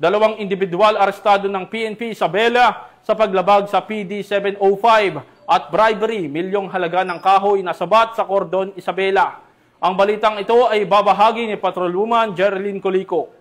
Dalawang individual arestado ng PNP Isabela sa paglabag sa PD 705 at bribery, milyong halaga ng kahoy na sabat sa Cordon Isabela. Ang balitang ito ay babahagi ni Patrolwoman Jerilyn Colico.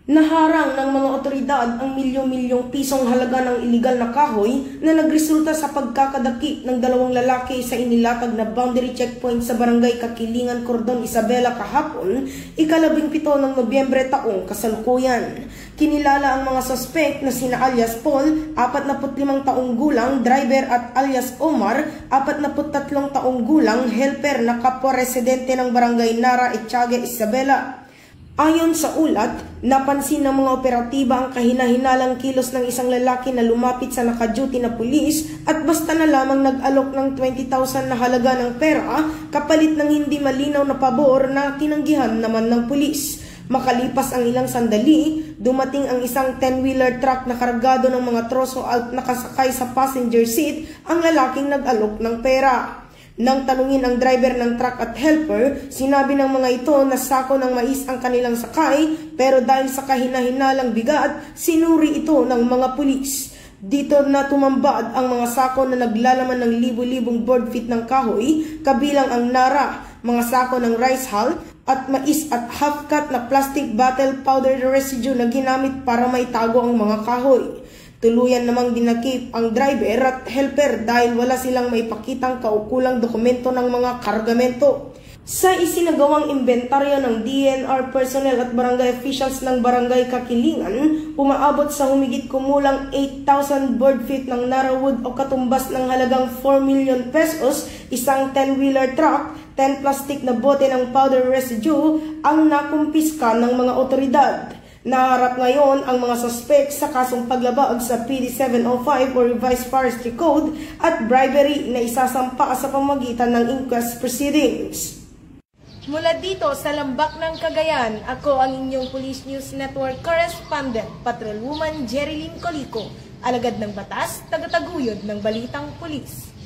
Naharang ng mga otoridad ang milyon-milyong pisong halaga ng iligal na kahoy na nagresulta sa pagkakadakip ng dalawang lalaki sa inilatag na boundary checkpoint sa barangay Kakilingan, Cordon Isabela kahapon, ika-17 ng Nobyembre taong kasalukuyan. Kinilala ang mga suspect na sina alias Paul, 45 taong gulang, driver, at alias Omar, 43 taong gulang, helper na kapwa residente ng barangay Nara, Etiaga, Isabela. Ayon sa ulat, napansin ng mga operatiba ang kahina-hinalang kilos ng isang lalaki na lumapit sa naka-duty na pulis at basta na lamang nag-alok ng 20,000 na halaga ng pera kapalit ng hindi malinaw na pabor na tinanggihan naman ng pulis. Makalipas ang ilang sandali, dumating ang isang 10-wheeler truck na kargado ng mga troso at nakasakay sa passenger seat ang lalaking nag-alok ng pera. Nang tanungin ang driver ng truck at helper, sinabi ng mga ito na sako ng mais ang kanilang sakay, pero dahil sa kahina-hinalang bigat, sinuri ito ng mga pulis. Dito na tumambad ang mga sako na naglalaman ng libu-libong board feet ng kahoy, kabilang ang nara, mga sako ng rice hull, at mais at half-cut na plastic bottle powder residue na ginamit para maitago ang mga kahoy. Tuluyan namang dinakip ang driver at helper dahil wala silang maipakitang kaukulang dokumento ng mga kargamento. Sa isinagawang inventaryo ng DNR personnel at barangay officials ng barangay Kakilingan, umaabot sa humigit kumulang 8,000 board feet ng narawood o katumbas ng halagang 4 million pesos, isang 10-wheeler truck, 10 plastic na bote ng powder residue ang nakumpiska ng mga otoridad. Naharap ngayon ang mga suspect sa kasong paglabag sa PD 705 o Revised Forestry Code at bribery na isasampa sa pamamagitan ng inquest proceedings. Mula dito sa Lambak ng Cagayan, ako ang inyong Police News Network Correspondent, Patrolwoman Jerilyn Colico, alagad ng batas, tagataguyod ng balitang pulis.